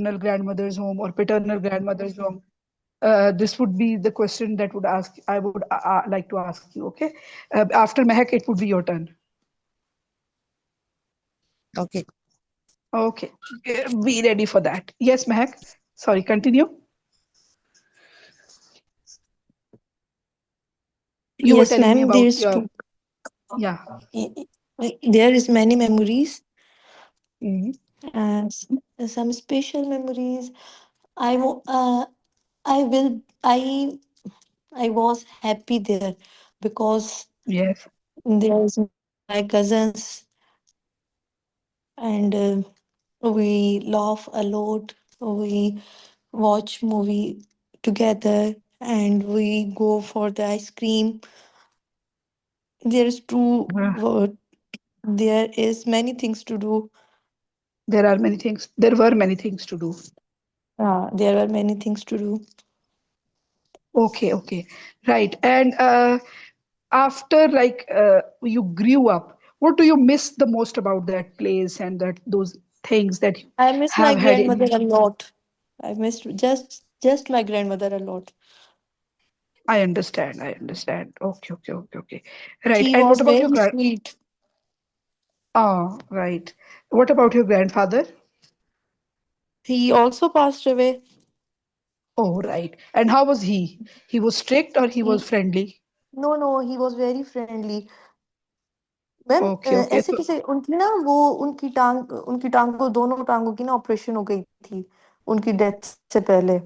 maternal grandmother's home or paternal grandmother's home? This would be the question that would ask. I would like to ask you. Okay, after Mehak, it would be your turn. Okay. Okay, be ready for that. Yes, Mehak. Sorry, continue. You were Yes, telling me ma'am. about your, yeah. There is many memories Mhm. and some special memories. I wo- uh, I will I was happy there because Yes. there's my cousins and we laugh a lot. We watch movie together and we go for the ice cream. There's two. Uh, There is many things to do. there are many things. There were many things to do. There are many things to do. Okay, okay, right. And after like you grew up, what do you miss the most about that place and that those things that you I miss my have had grandmother in? a lot. I missed just my grandmother a lot. I understand. I understand. Okay, okay, okay, okay. Right. She And what was about your very sweet. ah, right. What about your grandfather? He also passed away. Oh, right. And how was he? He was strict or he was He friendly? no, he was very friendly. Ma'am Okay, okay. ऐसे So, कैसे उनकी ना वो उनकी टांग को दोनों टांगों की ना ऑपरेशन हो गई थी उनकी डेथ से पहले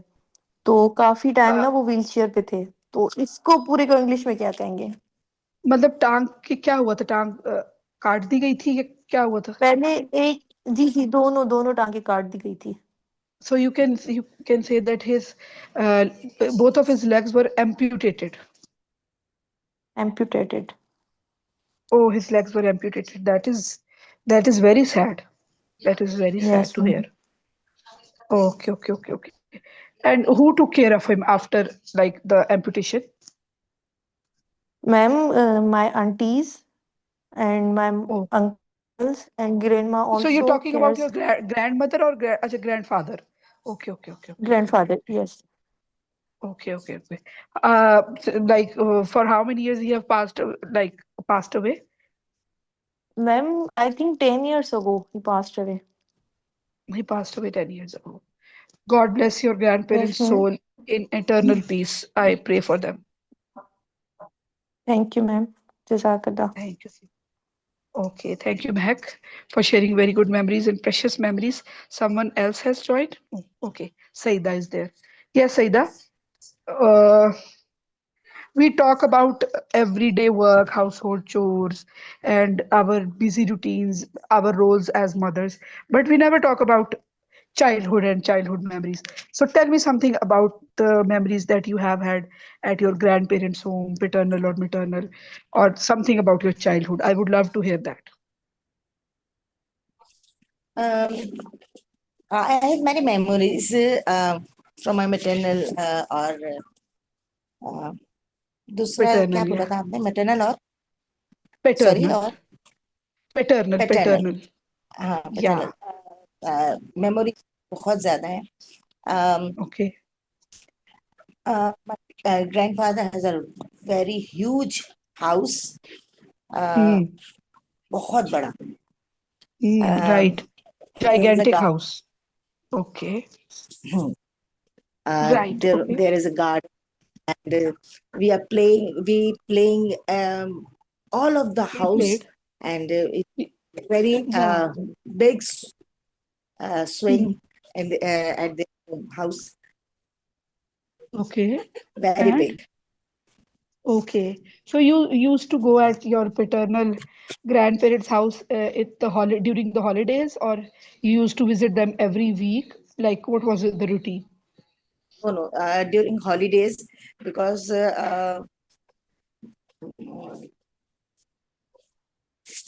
तो काफी टाइम uh, ना वो व्हील चेयर पे थे तो इसको पूरे को इंग्लिश में क्या कहेंगे मतलब टांग की क्या हुआ था? टांग काट दी गई थी या क्या हुआ था? पहले एक जी जी दोनों दोनों टांगे काट दी गई थी So you can say that his uh, both of his legs were amputated. एम्पूटेटेड Oh, his legs were amputated. That is very sad. That is very sad yes to hear. Okay, okay, okay, okay. And who took care of him after like the amputation? Ma'am my aunties and my Oh, uncles and grandma so you're also talking about cares your grandmother or as a grandfather? Okay, okay, okay, okay, grandfather yes okay, okay, okay. Like for how many years he have passed away? ma'am I think 10 years ago he passed away He passed away 10 years ago. God bless your yes grandparents' ma'am soul in eternal peace. I pray for them. thank you ma'am jazakallah Thank you. Okay, thank you, Mehak, for sharing very good memories and precious memories. Someone else has joined. Oh, okay, Saida is there. Yes, Saida. Uh, we talk about everyday work, household chores, and our busy routines, our roles as mothers, but we never talk about childhood and childhood memories. So tell me something about the memories that you have had at your grandparents' home, paternal or maternal, or something about your childhood. I would love to hear that. Um, I have many memories from my maternal और दूसरा क्या Paternal, बोला yeah. था आपने maternal और sorry Paternal. और Paternal, paternal paternal. हाँ Yeah. paternal memory बहुत ज्यादा है Okay. my grandfather has a very huge house Mm. बहुत बड़ा Mm. Right. there is a Gigantic garden house. Okay. Right. Okay. there is a garden and we playing all of the We house played. and Y- it's very Yeah. big swing Mhm. at the house Okay. very And big. okay. So you used to go at your paternal grandparents' house at the during the holidays, or you used to visit them every week? Like, what was the routine? No, no, during holidays because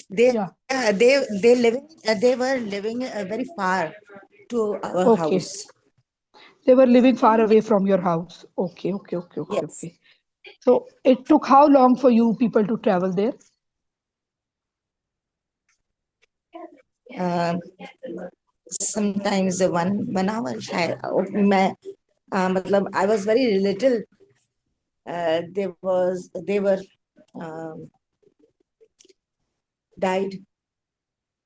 they Yeah. they were living very far to our Okay. house. They were living far away from your house. Okay. Okay. Okay. Okay. Yes. Okay. So it took how long for you people to travel there? Um, sometimes 1 hour शायद मैं मतलब I was very little. They were um, died,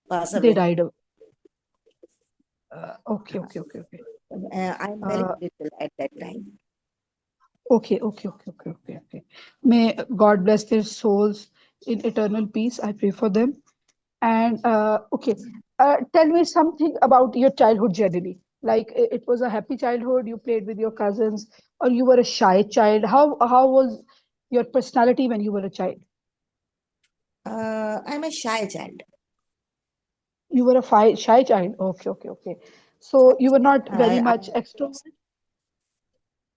pass They away. died. Okay, okay, okay, okay. I'm very Uh, little at that time. okay, okay, okay, okay, okay, okay. May God bless their souls in eternal peace. I pray for them. And okay, tell me something about your childhood generally. Like it was a happy childhood, you played with your cousins, or you were a shy child. How was your personality when you were a child? I'm a shy child. You were a shy child. Okay, okay, okay. So you were not very I, much extrovert.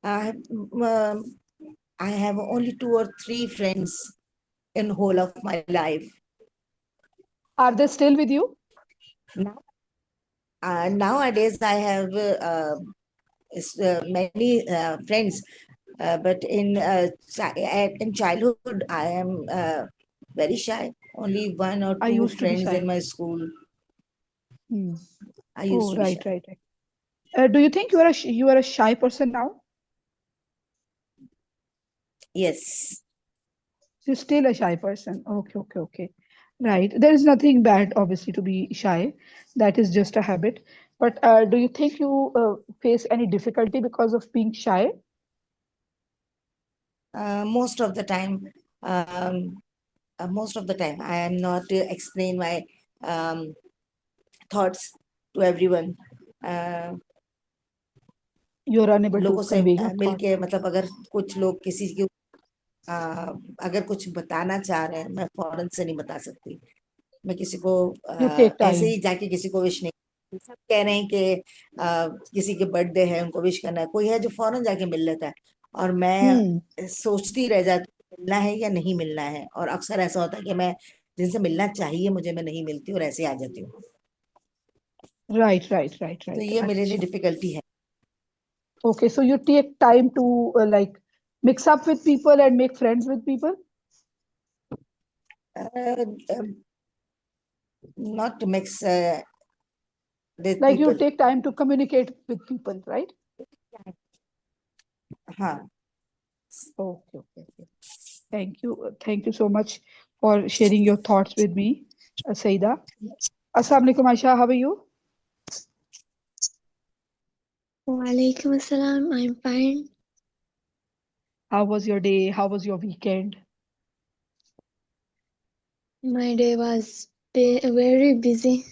I, um, I have only 2 or 3 friends in whole of my life. Are they still with you? Now, nowadays, I have many friends, but in childhood, I am very shy. Only one or I two used to be friends in shy. my school. Hmm. I used Oh, to be right, shy. right, right. Do you think you are a shy person now? Yes. You're still a shy person. Okay, okay, okay. Right. There is nothing bad, obviously, to be shy. That is just a habit. But do you think you face any difficulty because of being shy? Most of the time, um, I am not explain my um, thoughts to everyone. uh, You're unable to लोगों से convey your mill thoughts. के मतलब अगर कुछ लोग किसी की अ, अगर कुछ बताना चाह रहे हैं, मैं फौरन से नहीं बता सकती। मैं किसी को You take ऐसे time. ही जाके किसी को विश नहीं। सब कह रहे हैं कि किसी के बर्थडे है उनको विश करना है, कोई है जो फौरन जाके मिल लेता है, और Hmm. मैं सोचती रह जाती हूँ, मिलना है या नहीं मिलना है, और अक्सर ऐसा होता है कि मैं जिनसे मिलना चाहिए मुझे, मैं नहीं मिलती और ऐसे आ जाती हूँ। Right, right, right, तो right. ये मेरे लिए अच्छा. डिफिकल्टी है। Okay, so you take time to like mix up with people and make friends with people? Not to mix with Like you people. take time to communicate with people, right? हाँ। Okay, okay, okay. Thank you. Thank you so much for sharing your thoughts with me, Saida. Assalamu alaikum, Aisha. How are you? Walaikum assalam. I'm fine. How was your day? How was your weekend? My day was very busy.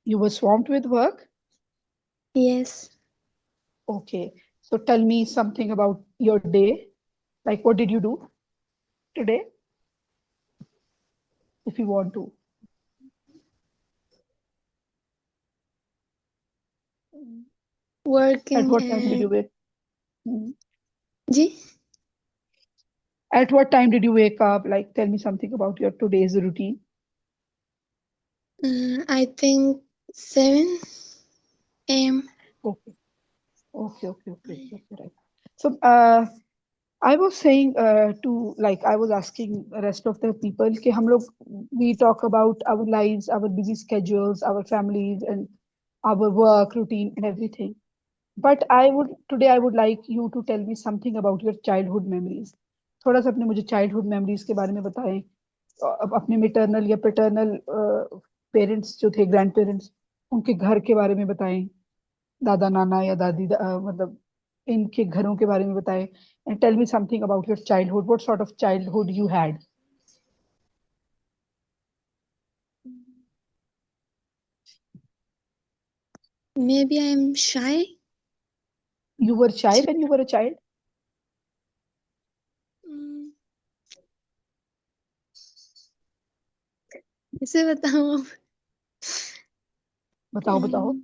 You were swamped with work? Yes. Okay. So tell me something about your day. Like, what did you do today, if you want to? At Working what time did and you wake? Hmm. Ji? At what time did you wake up? Like, tell me something about your today's routine. I think 7 a.m. Okay. Okay, okay, okay, okay, okay, right. So, I was saying to like I was asking the rest of the people कि हम लोग we talk about our lives, our busy schedules, our families, and our work routine and everything. But I would like you to tell me something about your childhood memories. थोड़ा सा अपने मुझे childhood memories के बारे में बताएं. अपने maternal या paternal पेरेंट्स जो थे ग्रैंड पेरेंट्स उनके घर के बारे में बताएं. दादा नाना या मतलब इनके घरों के बारे में बताएं. And tell me something about your childhood. What sort of childhood you had? Maybe I'm shy. You were shy when you were a child? Mm, कैसे बताऊँ अब? बताओ बताओ. Mm,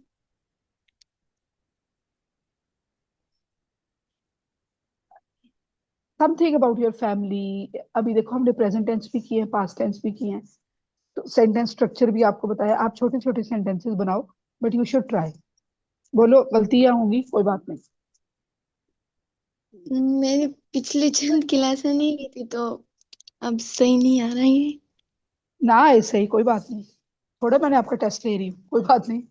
Something about your family. अभी देखो हमने प्रेजेंट टेंस भी किए हैं, पास्ट टेंस भी किए हैं, तो सेंटेंस स्ट्रक्चर भी आपको बताया. आप छोटे छोटे सेंटेंसेस बनाओ, बट यू शुड ट्राई. बोलो गलतियां होंगी, कोई बात नहीं. मेरी पिछली चंद क्लासें नहीं की थी तो अब सही नहीं आ रहा है। ना ऐसे ही कोई बात नहीं. थोड़ा मैंने आपका टेस्ट ले रही हूँ, कोई बात नहीं.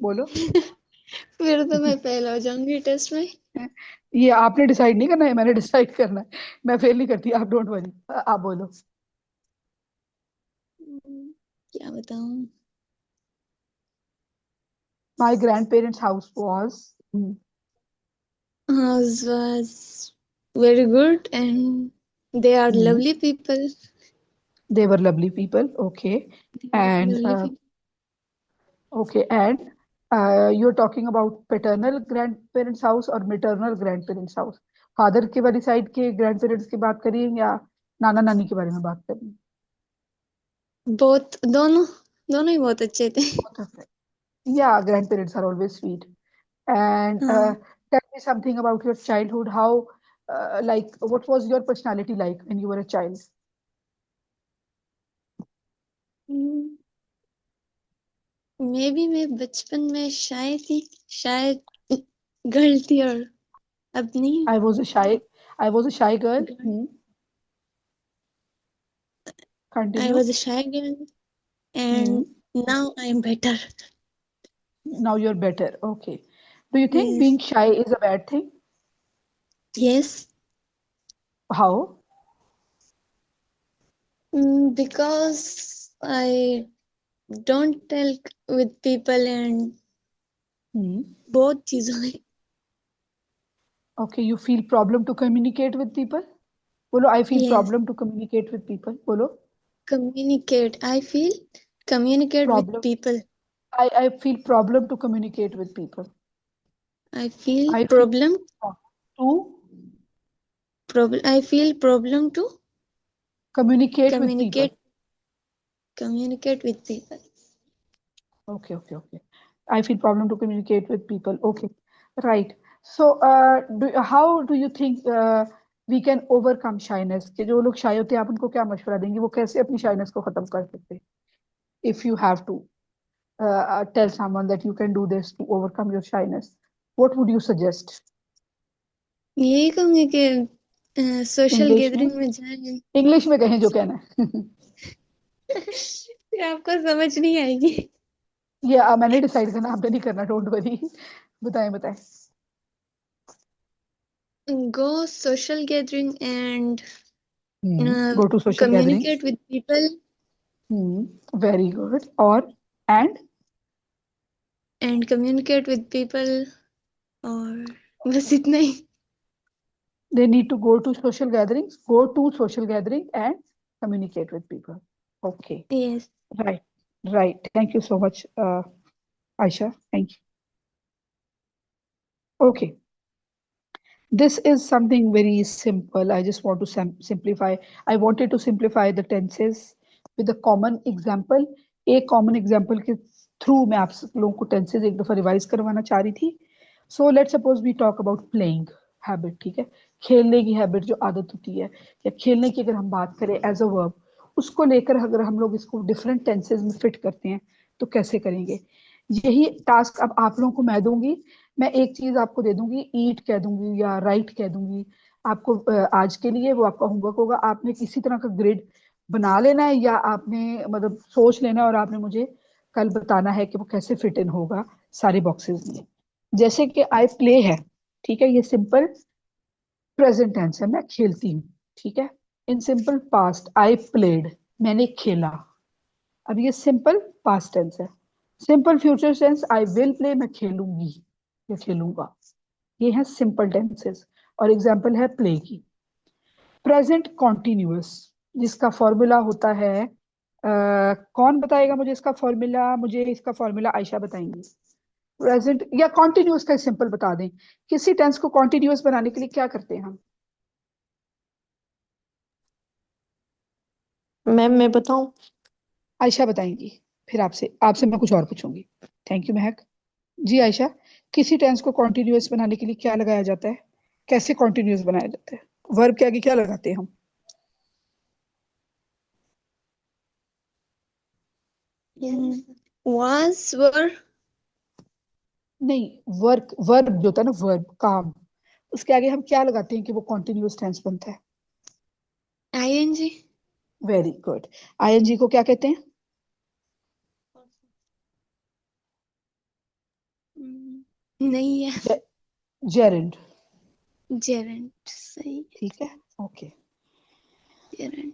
बोलो। फिर तो मैं फेल हो जाऊंगी टेस्ट में। ये आपने डिसाइड नहीं करना है, मैंने डिसाइड करना है। मैं फेल नहीं करती, आप डोंट वरी। आप बोलो। क्या बताऊं। My grand parents house was. House was very good and they are lovely people. They were lovely people. Okay. They are And lovely people. okay. And you're talking about paternal grandparents house और maternal grandparents house. Father के वाली side के grand parents की बात करिए या नाना नानी के बारे में बात करिए? बहुत दोनों दोनों ही बहुत अच्छे थे। Both of them. Yeah, grandparents are always sweet. And हाँ। tell me something about your childhood. How, like, what was your personality like when you were a child? मे भी मैं बचपन में शाय थी, शायद गर्ल थी और अब नहीं। I was a shy, I was a shy girl. I Continue. was a shy girl Hmm. and now I am better. Now you're better. Okay. Do you think Yes. being shy is a bad thing? Yes. How? Because I don't tell with people and Hmm. बहुत चीजों में। Okay, you feel problem to communicate with people? Bolo, I feel Yes. problem to communicate with people. Bolo, Communicate. I feel communicate with problem. people. I feel problem to communicate with people. I feel I feel problem. to Problem. I feel problem to communicate with people. communicate. Communicate with people. Okay. I feel problem to communicate with people. Okay, right. So, how do you think we can overcome shyness? कि जो लोग shy होते हैं, आप उनको क्या मशवरा देंगे? वो कैसे अपनी shyness को खत्म कर सकते हैं? If you have to tell someone that you can do this to overcome your shyness, what would you suggest? यही कहूंगी कि सोशल इंग्लिश में? गैदरिंग में जाएं। इंग्लिश में कहें जो कहना है। फिर आपको समझ नहीं आएगी। ये मैंने डिसाइड करना, आपने नहीं करना, डोंट वरी। बताएं। Go social gathering and Go to social gatherings. communicate with people Very good. और and communicate with people और बस इतना ही। they need to go to social gatherings. Go to social gathering and communicate with people. Okay. Yes. Right. Thank you so much, Aisha. Thank you. Okay. This is something very simple. I just want to simplify. I wanted to simplify the tenses with a common example. एक common example के through मैं आप सब लोगों को tenses एक दफा revise करवाना चाह रही थी. So let's suppose we talk about playing habit. ठीक है, खेलने की habit जो आदत होती है, या खेलने की अगर हम बात करें as a verb, उसको लेकर अगर हम लोग इसको different tenses में fit करते हैं तो कैसे करेंगे? यही टास्क अब आप लोगों को मैं दूंगी. मैं एक चीज आपको दे दूंगी, ईट कह दूंगी या राइट कह दूंगी आपको. आज के लिए वो आपका होमवर्क होगा. आपने किसी तरह का ग्रिड बना लेना है या आपने मतलब सोच लेना है और आपने मुझे कल बताना है कि वो कैसे फिट इन होगा सारे बॉक्सेस में. जैसे कि आई प्ले है, ठीक है, ये सिंपल प्रेजेंट टेंस है, मैं खेलती हूँ. ठीक है. In simple past I played, मैंने खेला. अब ये सिंपल पास्ट टेंस है. Simple future tense I will play, मैं खेलूंगी या खेलूंगा. ये है सिंपल टेंसेस और एग्जांपल है प्ले की. प्रेजेंट कॉन्टिन्यूअस जिसका फॉर्मूला होता है, कौन बताएगा मुझे इसका फॉर्मूला? मुझे इसका फॉर्मूला आयशा बताएंगी. प्रेजेंट या कॉन्टिन्यूअस का सिंपल बता दें. किसी टेंस को कॉन्टिन्यूअस बनाने के लिए क्या करते हैं हम? मैम मैं बताऊं? आयशा बताएंगी, फिर आपसे आपसे मैं कुछ और पूछूंगी. थैंक यू महक. जी आयशा, किसी टेंस को कॉन्टिन्यूअस बनाने के लिए क्या लगाया जाता है? कैसे कॉन्टिन्यूअस बनाया जाता है? वर्ब के आगे क्या लगाते हैं हम? Was were नहीं, वर्क वर्ब जो होता है ना, वर्ब काम, उसके आगे हम क्या लगाते हैं कि वो कॉन्टिन्यूअस टेंस बनता है? ing. Very good. आईएनजी को क्या कहते हैं? नहीं है। जेरेंड। जेरेंट सही। ठीक है, ओके। जेरेंट।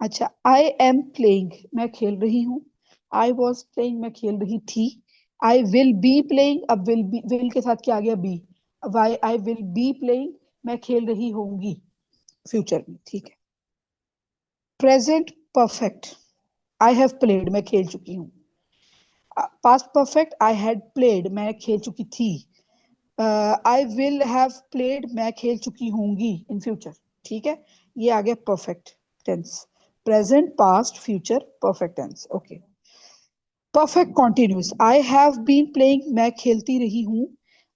अच्छा, आई एम प्लेइंग, मैं खेल रही हूँ। आई वॉज प्लेइंग, मैं खेल रही थी। आई विल बी प्लेइंग, अब विल के साथ क्या आ गया? Be. Why I will be playing, मैं खेल रही होंगी फ्यूचर में। ठीक है। Present perfect, I have played, मैं खेल चुकी हूँ। Past perfect, I had played, मैं खेल चुकी थी। आई विल हैव प्लेड, मैं खेल चुकी होंगी इन फ्यूचर। ठीक है, ये आ गया perfect tense. Present, past, future, perfect tense. Okay. Perfect continuous, I have been playing, मैं खेलती रही हूँ।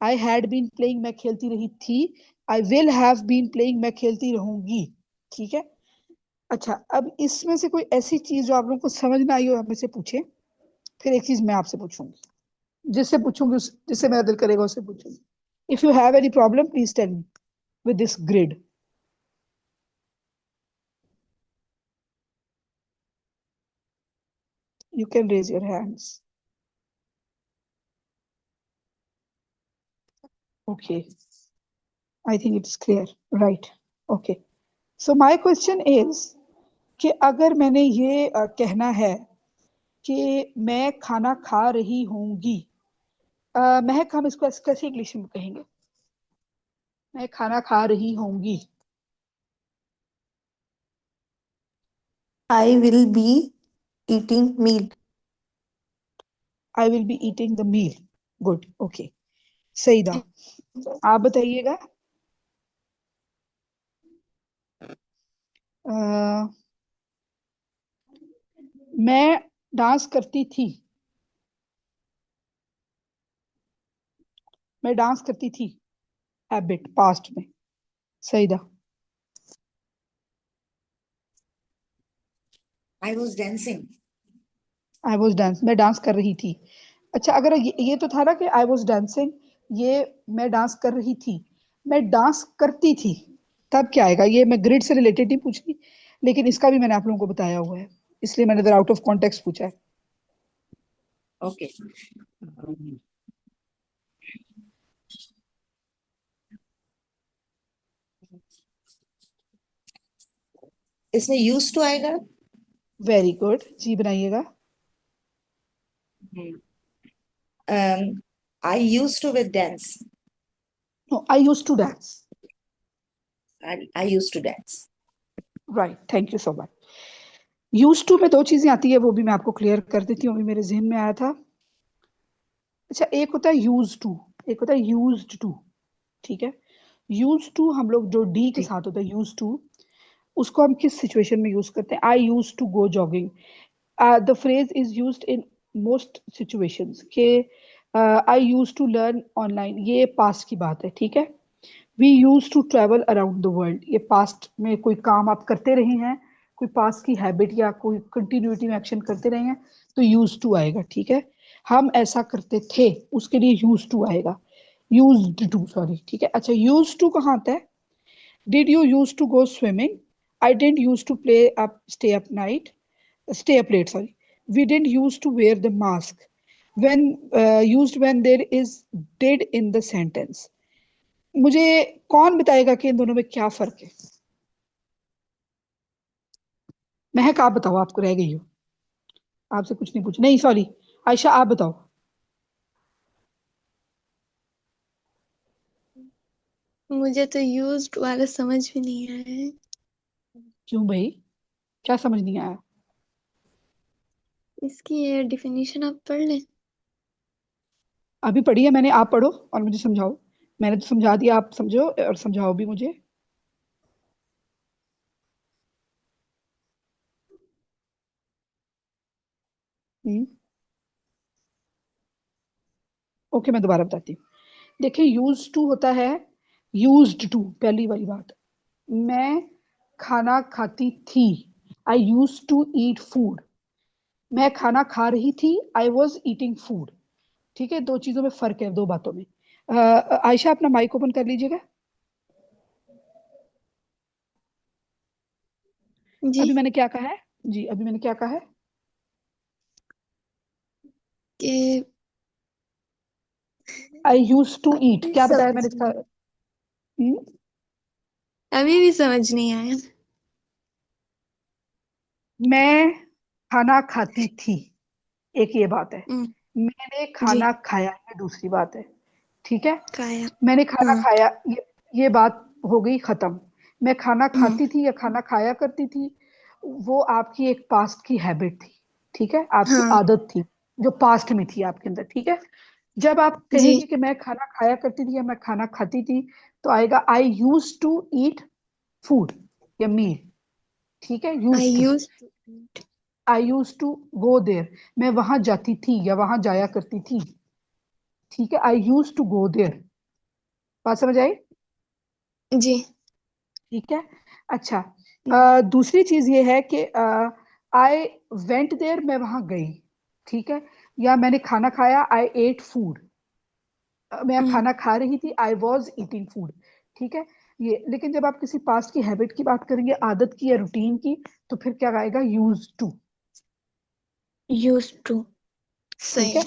आई हैड बीन प्लेइंग, मैं खेलती रही थी। I will have been playing, मैं खेलती रहूंगी। ठीक है। अच्छा, अब इसमें से कोई ऐसी चीज जो आप लोगों को समझ ना आई हो, आप मुझसे पूछे। फिर एक चीज मैं आपसे पूछूंगी, जिससे पूछूंगी जिससे मेरा दिल करेगा उससे पूछूंगी। If you have any problem please tell me with this grid. You can raise your hands. Okay, I think it's clear, right? Okay. So my question is कि अगर मैंने ये कहना है कि मैं खाना खा रही होंगी, महक, हम इसको कैसे इंग्लिश में कहेंगे? मैं खाना खा रही होंगी। I will be eating meal. I will be eating the meal. Good. Okay. Saeeda, आप बताइएगा। मैं डांस करती थी, मैं डांस करती थी। हैबिट, पास्ट में। Saida. I was dancing. I was dance, मैं डांस कर रही थी। अच्छा, अगर ये तो था ना कि आई वॉज डांसिंग, ये मैं डांस कर रही थी। मैं डांस करती थी, तब क्या आएगा? ये मैं ग्रिड से रिलेटेड नहीं पूछ रही, लेकिन इसका भी मैंने आप लोगों को बताया हुआ है, इसलिए मैंने इधर आउट ऑफ कॉन्टेक्स्ट पूछा है। Okay. इसमें used to आएगा। वेरी गुड जी, बनाइएगा। I used to with dance. No, I use to dance. I used to dance. Right, thank you so much. Use to में दो चीजें आती है, वो भी मैं आपको क्लियर कर देती हूँ, अभी मेरे जहन में आया था। अच्छा, एक होता है यूज टू, एक होता है यूज्ड टू। ठीक है। यूज टू हम लोग जो डी के जी। साथ होता है यूज टू, उसको हम किस सिचुएशन में यूज करते हैं? I use to go jogging. The phrase is used in most situations के I use to learn online, ये पास्ट की बात है। ठीक है। We use to travel around the world, ये पास्ट में कोई काम आप करते रहे हैं, कोई पास्ट की हैबिट या कोई कंटिन्यूटी में एक्शन करते रहे हैं, तो यूज टू आएगा। ठीक है। हम ऐसा करते थे, उसके लिए यूज टू आएगा। Used to, sorry. ठीक है। अच्छा, यूज टू कहाँ आता है? Did you used to go swimming? I didn't used to stay up night, stay up late, sorry. We didn't used to wear the mask. When used when there is did in the sentence. मुझे कौन बताएगा कि इन दोनों में क्या फर्क है? महक, आप बताओ, आपको रह गई हो, आपसे कुछ नहीं पूछ, नहीं सॉरी, आयशा आप बताओ। मुझे तो यूज्ड वाला समझ भी नहीं आया है। क्यों भाई, क्या समझ नहीं आया? इसकी ये डिफिनीशन आप पढ़ लें। अभी पढ़ी है मैंने, आप पढ़ो और मुझे समझाओ। मैंने तो समझा दिया, आप समझो और समझाओ भी मुझे। हम्म। ओके, मैं दोबारा बताती हूँ। देखिए, यूज टू होता है, यूज्ड टू, पहली वाली बात। मैं खाना खाती थी, आई यूज टू ईट फूड। मैं खाना खा रही थी, आई वॉज ईटिंग फूड। ठीक है, दो चीजों में फर्क है, दो बातों में। आयशा, अपना माइक ओपन कर लीजिएगा। जी। अभी मैंने क्या कहा है? जी, अभी मैंने क्या कहा है? कि आई यूज टू ईट, क्या बताया मैंने समझ इसका? नहीं, अभी भी समझ नहीं आया। मैं खाना खाती थी, एक ये बात है। हम्म, मैंने जी। खाना खाया, ये दूसरी बात है। ठीक है। खाया। मैंने खाना हाँ। खाया, ये बात हो गई खत्म। मैं खाना हम्म, खाती थी या खाना खाया करती थी, वो आपकी एक पास्ट की हैबिट थी। ठीक है, आपकी हाँ। आदत थी जो पास्ट में थी आपके अंदर। ठीक है। जब आप जी। कहेंगे कि मैं खाना खाया करती थी या मैं खाना खाती थी, तो आएगा I use to eat food या मील। ठीक है, I use to. Use to. I use to go there, मैं वहां जाती थी या वहां जाया करती थी। ठीक है, I use to go there. बात समझ आई? जी। ठीक है। अच्छा, दूसरी चीज ये है कि आई वेंट देयर, मैं वहां गई। ठीक है। या मैंने खाना खाया, आई एट फूड। मैं हम्म, खाना खा रही थी, आई वॉज ईटिंग फूड। ठीक है। ये लेकिन जब आप किसी पास्ट की हैबिट की बात करेंगे, आदत की या रूटीन की, तो फिर क्या आएगा? Use to. Use to. ठीक सही है। है।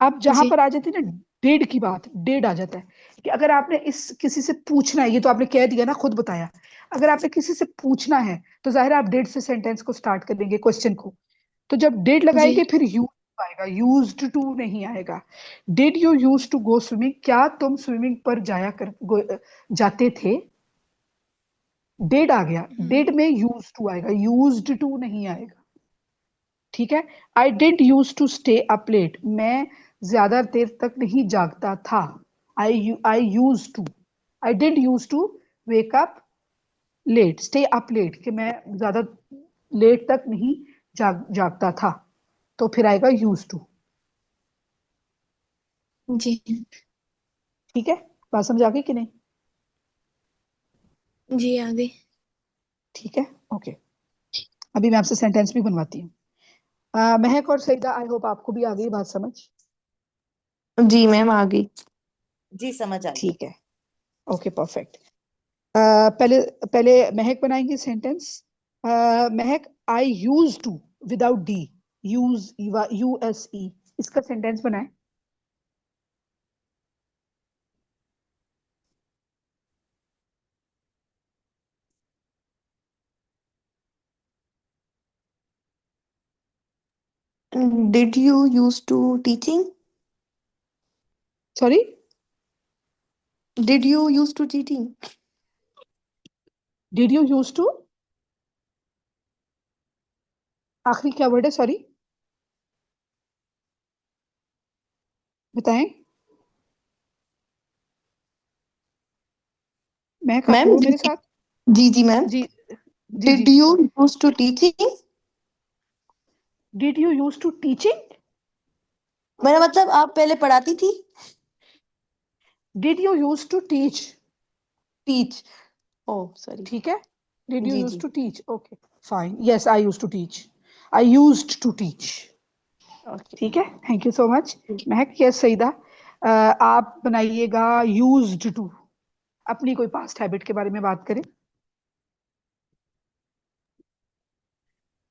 अब जहां जी। पर आ जाती है ना डेड की बात, डेड आ जाता है कि अगर आपने इस किसी से पूछना है, ये तो आपने कह दिया ना, खुद बताया। अगर आपने किसी से पूछना है तो जाहिर है आप डेड से सेंटेंस को स्टार्ट कर देंगे, क्वेश्चन को। तो जब डेड जी। लगाएंगे फिर यूज आएगा, यूज्ड टू नहीं आएगा। Did you use to go swimming, क्या तुम स्विमिंग पर जाते थे? डेड आ गया, हम्म, डेड में यूज टू आएगा, यूज्ड टू नहीं आएगा। ठीक है। I did use to stay up late, मैं ज्यादा देर तक नहीं जागता था। I use to. I did use to wake up late, stay up late, कि मैं ज्यादा लेट तक नहीं जागता था। तो फिर आएगा यूज टू। जी। ठीक है। बात समझ आ गई कि नहीं? जी आगे। ठीक है। ओके। अभी मैं आपसे सेंटेंस भी बनवाती हूँ। महक और सईदा, आई होप आपको भी आ गई बात समझ। जी मैम आ गई। जी समझ आ गया। ठीक है। Okay, perfect. पहले पहले महक बनाएंगे sentence. Mahak, I use to, without D, use, U S E, इसका सेंटेंस बनाए। Did you use to teaching? Sorry, did you use to teaching? Did you use to, आखिरी क्या वर्ड है? सॉरी, महक आप मैम हो मेरे साथ? जी जी मैम। जी, जी जी। Did you use to teaching? Did you use to teaching? मेरा मतलब आप पहले पढ़ाती थी। Did you use to teach? Teach. Oh sorry. ठीक है। डिड यू जी यूज जी। To teach? Okay, fine, yes I use to teach, I used to teach. Okay. ठीक है, thank you so much. Mahak, yes Saeeda, आप बनाइएगा यूज्ड टू, अपनी कोई पास्ट हैबिट के बारे में बात करें।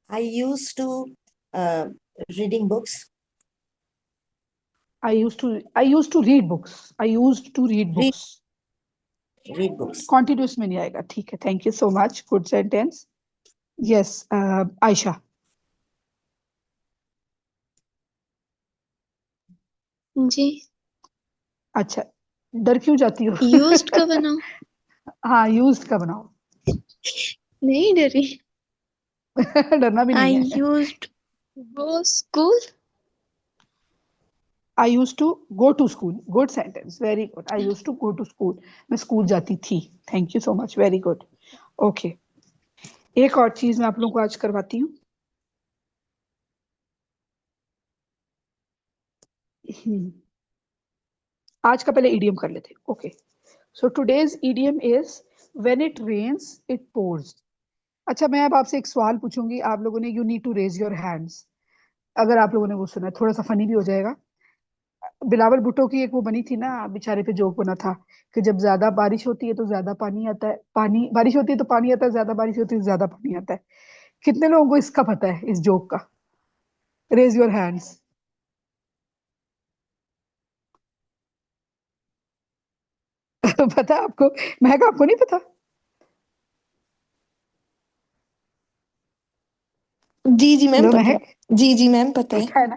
I used to reading books. I use to read books, I use to read Read books. read books. Continuous में नहीं आएगा। ठीक है, thank you so much, good sentence. Yes, Ayesha. जी। अच्छा, डर क्यों जाती हो? यूज्ड का बनाओ। हाँ, यूज्ड का बनाओ। नहीं डरी। डरना भी नहीं आई है। Used go school. I use to go to school, good sentence, very good. I use to go to school, मैं स्कूल जाती थी। Thank you so much, very good. Okay, एक और चीज मैं आप लोगों को आज करवाती हूँ। हम्म, आज का पहले ईडीएम कर लेते हैं। Okay, so today's EDM is when it rains it pours. अच्छा, मैं अब आपसे एक सवाल पूछूंगी, आप लोगों ने, you need to raise your hands, अगर आप लोगों ने वो सुना है, थोड़ा सा फनी भी हो जाएगा। बिलावल भुट्टो की एक वो बनी थी ना, बेचारे पे जोक बना था कि जब ज्यादा बारिश होती है तो ज्यादा पानी आता है, पानी बारिश होती है तो पानी आता है, ज्यादा बारिश होती है तो ज्यादा पानी आता है। कितने लोगों को इसका पता है, इस जोक का? Raise your hands. पता है आपको? महक, आपको नहीं पता? जी जी मैम हेलो पता है। महक, जी जी मैम पता है। पता है ना?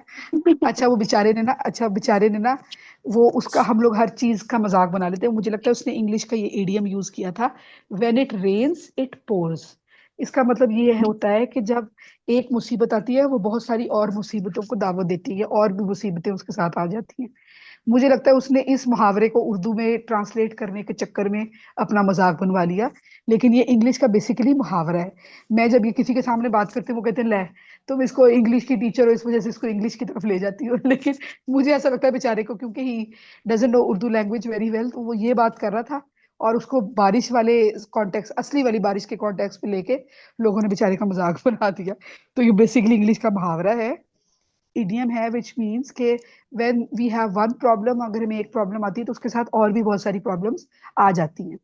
अच्छा, वो बेचारे ने ना, वो उसका हम लोग हर चीज का मजाक बना लेते हैं। मुझे लगता है उसने इंग्लिश का ये इडियम यूज किया था, when it rains it pours. इसका मतलब ये होता है कि जब एक मुसीबत आती है, वो बहुत सारी और मुसीबतों को दावत देती है, और भी मुसीबतें उसके साथ आ जाती हैं। मुझे लगता है उसने इस मुहावरे को उर्दू में ट्रांसलेट करने के चक्कर में अपना मजाक बनवा लिया, लेकिन ये इंग्लिश का बेसिकली मुहावरा है। मैं जब ये किसी के सामने बात करती हूँ, वो कहते हैं ले, तुम इसको इंग्लिश की टीचर हो, इस वजह से इसको इंग्लिश की तरफ ले जाती हो। लेकिन मुझे ऐसा लगता है बेचारे को, क्योंकि he doesn't know Urdu language very well, तो वो ये बात कर रहा था, और उसको बारिश वाले कॉन्टेक्स्ट, असली वाली बारिश के कॉन्टेक्स्ट में लेके लोगों ने बेचारे का मजाक बना दिया। तो ये बेसिकली इंग्लिश का मुहावरा है, इडियम है, विच मीन्स के when we have one problem, अगर हमें एक प्रॉब्लम आती है तो उसके साथ और भी बहुत सारी प्रॉब्लम्स आ जाती हैं।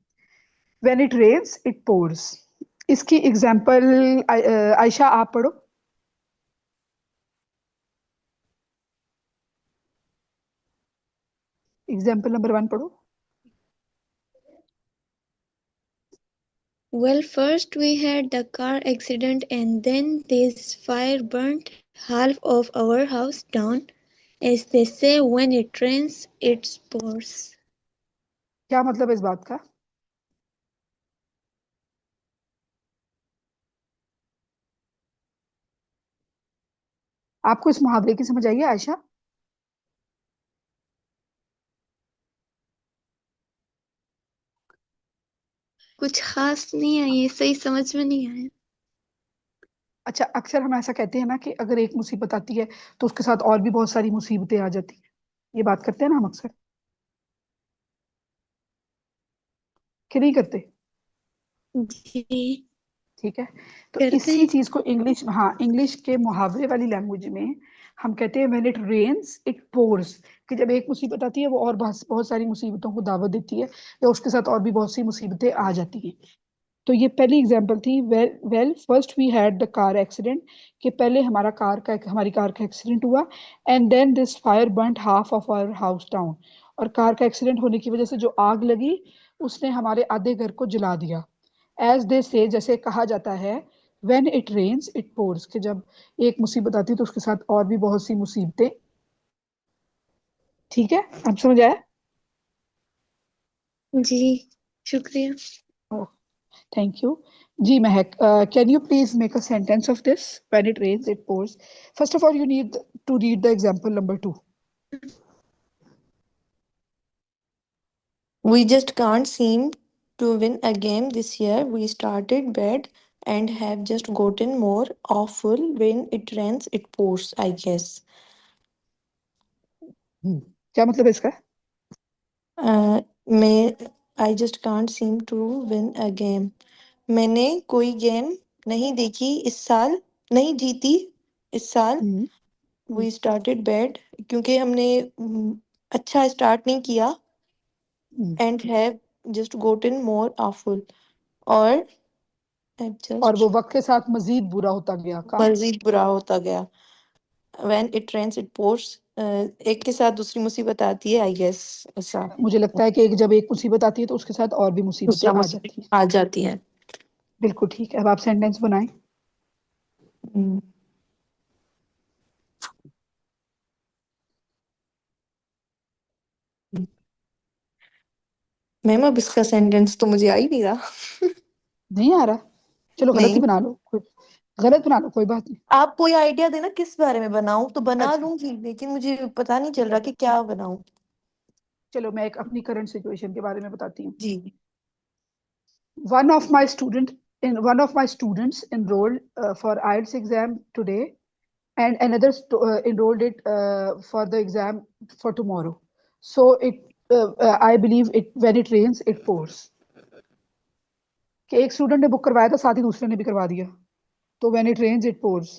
When it rains it pours. इसकी एग्जांपल आयशा आप पढ़ो, एग्जांपल नंबर 1 पढ़ो। Well, first we had the car accident, and then this fire burnt half of our house down. As they say, when it rains, it pours. क्या मतलब है इस बात का? आपको इस मुहावरे की समझ आई है आयशा? कुछ खास नहीं है, ये सही समझ में नहीं आया। अच्छा, अक्सर हम ऐसा कहते हैं ना कि अगर एक मुसीबत आती है तो उसके साथ और भी बहुत सारी मुसीबतें आ जाती हैं। ये बात करते हैं ना हम अक्सर, कि नहीं करते? जी, ठीक है, तो करते इसी हैं। चीज को इंग्लिश, हाँ, इंग्लिश के मुहावरे वाली लैंग्वेज में हम कहते हैं when it rains it pours, कि जब एक मुसीबत आती है वो और बहुत बहुत सारी मुसीबतों को दावत देती है, या उसके साथ और भी बहुत सी मुसीबतें आ जाती हैं। तो ये पहली एग्जांपल थी, well first we had the car accident, कि पहले हमारी कार का एक्सीडेंट हुआ, and then this fire burnt half of our house down. और कार का एक्सीडेंट होने की वजह से जो आग लगी, उसने हमारे आधे घर को जला दिया। एज दे से, जैसे कहा जाता है, when it rains it pours, कि जब एक मुसीबत आती है तो उसके साथ और भी बहुत सी मुसीबतें। ठीक है, अब समझ आया? जी, शुक्रिया। Thank you. जी Mahak, can you please make a sentence of this, when it rains it pours? First of all you need to read the example number 2। We just can't seem to win a game this year. We started bad and have just gotten more awful. When it rains, it pours, I guess. क्या मतलब है इसका? मैं I just can't seem to win a game. मैंने कोई game नहीं देखी इस साल, नहीं जीती इस साल। हम्म, We हम्म, started bad क्योंकि हमने अच्छा स्टार्ट नहीं किया, हम्म। and have just gotten more awful, और have और just वो वक्त के साथ मजीद बुरा होता गया काम। मजीद बुरा होता गया। When it rains it pours, एक के साथ दूसरी मुसीबत आती है, आई गेस ऐसा। मुझे लगता है कि जब एक मुसीबत आती है तो उसके साथ और भी मुसीबतें दूसरा आ मुसीबत जाती हैं। आ जाती है। बिल्कुल ठीक है, अब आप सेंटेंस बनाएं। हम्म, मैम अब इसका सेंटेंस तो मुझे आ ही नहीं रहा। नहीं आ रहा? चलो गलत ही नहीं, बना लो, गलत बना लो, कोई बात नहीं। आप कोई आइडिया देना किस बारे में बनाऊं, तो बना अच्छा, लूंगी लेकिन मुझे पता नहीं चल ठीक रहा है, कि क्या बनाऊं। चलो मैं एक अपनी करंट सिचुएशन के बारे में बताती हूँ। जी। One of my students enrolled for IELTS exam today, and another enrolled it for the exam for tomorrow. So I believe it, when it rains, it pours. कि एक स्टूडेंट ने बुक करवाया था, साथ ही दूसरे ने भी करवा दिया, तो when it rains, it pours।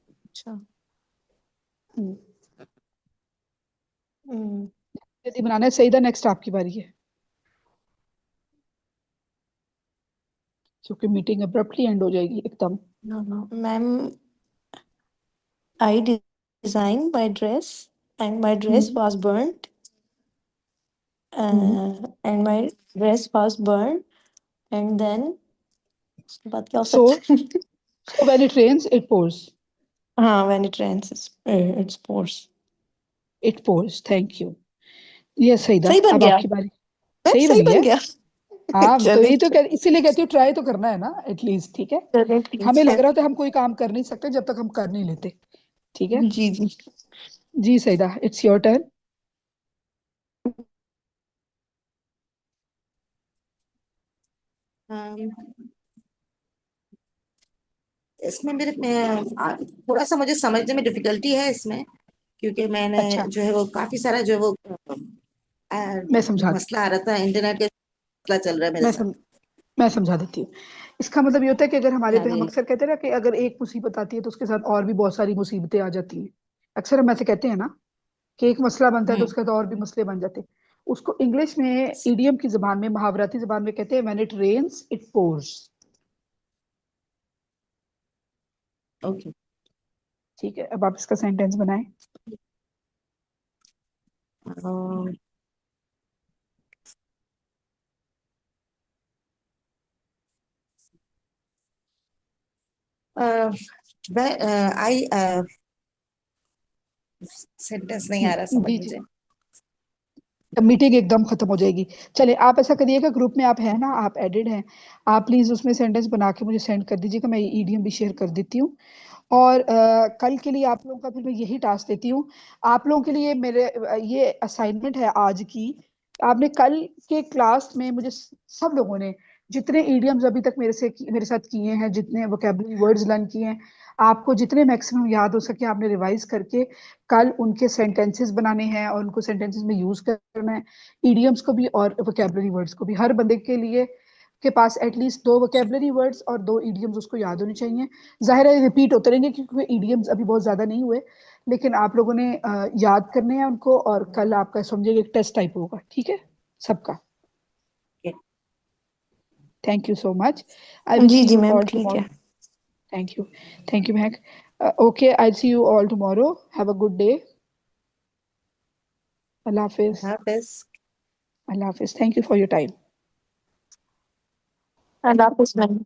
अच्छा। हम्म, हम्म। यदि बनाना है सही था, नेक्स्ट आपकी बारी है, क्योंकि मीटिंग अब्रप्टली एंड हो जाएगी एकदम। Ma'am, I designed my dress and my dress hmm, was burnt, hmm, and my dress was burned. And then उसके बाद क्या हो So, सकता है? so when it rains, it pours. हाँ, when it rains, it pours. It pours. Thank you. Yes, Saeeda, सही बन अब गया। आपकी बारी। मैं सही सही बन बन गया। गया। हाँ, तो चलिए यही तो इसीलिए कहती हूँ ट्राई तो करना है ना एटलीस्ट, ठीक है। चलिए ठीक हमें है। लग रहा था हम कोई काम कर नहीं सकते जब तक हम कर नहीं लेते, ठीक है। जी जी। जी सईदा, इट्स योर टर्न। इसमें थोड़ा सा मुझे समझने में डिफिकल्टी है इसमें, क्योंकि मैंने अच्छा, जो है वो काफी सारा जो है वो मैं समझा मसला आ रहा था, इंटरनेट का मसला चल रहा है मेरे मैं साथ। सम, मैं समझा देती हूँ। इसका मतलब ये होता है कि अगर हमारे हाँ पे, हम जी। अक्सर कहते हैं ना कि अगर एक मुसीबत आती है तो उसके साथ और भी बहुत सारी मुसीबतें आ जाती हैं। अक्सर हम ऐसे कहते हैं ना कि एक मसला बनता है तो हम्म। उसके साथ और भी मसले बन जाते हैं। उसको इंग्लिश में, इडियम की जबान में, मुहावराती जबान में कहते हैं when it rains it pours. ओके। ठीक है, अब आप इसका सेंटेंस बनाएं। आई सेंटेंस नहीं आ रहा समझ जी जी, मुझे। मीटिंग एकदम खत्म हो जाएगी। चले, आप ऐसा करिएगा, ग्रुप में आप हैं ना, आप एडेड हैं, आप प्लीज उसमें सेंटेंस बना के मुझे सेंड कर दीजिएगा, मैं ईडीएम भी शेयर कर देती हूँ। और कल के लिए आप लोगों का फिर मैं यही टास्क देती हूँ। आप लोगों के लिए मेरे ये असाइनमेंट है आज की। आपने कल के क्लास में मुझे सब लोगों ने जितने ईडियम्स अभी तक मेरे साथ किए हैं, जितने वोकेबलरी वर्ड्स लर्न किए हैं, आपको जितने मैक्सिमम याद हो सके आपने रिवाइज करके कल उनके सेंटेंसेस बनाने हैं और उनको सेंटेंसेस में यूज करना है। ईडियम्स को भी और वोकेबलरी वर्ड्स को भी, हर बंदे के लिए के पास एटलीस्ट 2 वोकेबलरी वर्ड्स और 2 ईडियम्स उसको याद होनी चाहिए। जाहिर है रिपीट होते रहेंगे क्योंकि ईडियम्स अभी बहुत ज्यादा नहीं हुए, लेकिन आप लोगों ने याद करने हैं उनको, और कल आपका समझिएगा एक टेस्ट टाइप होगा, ठीक है सबका। Thank you so much. I will जी सी जी यू मैम, ऑल ठीक टुमारो। है। Thank you. Thank you Mahak. Okay, I see you all tomorrow. Have a good day. अल्लाह हाफिज। हाँ बस। अल्लाह हाफिज। Thank you for your time. अल्लाह हाफिज़ मैम।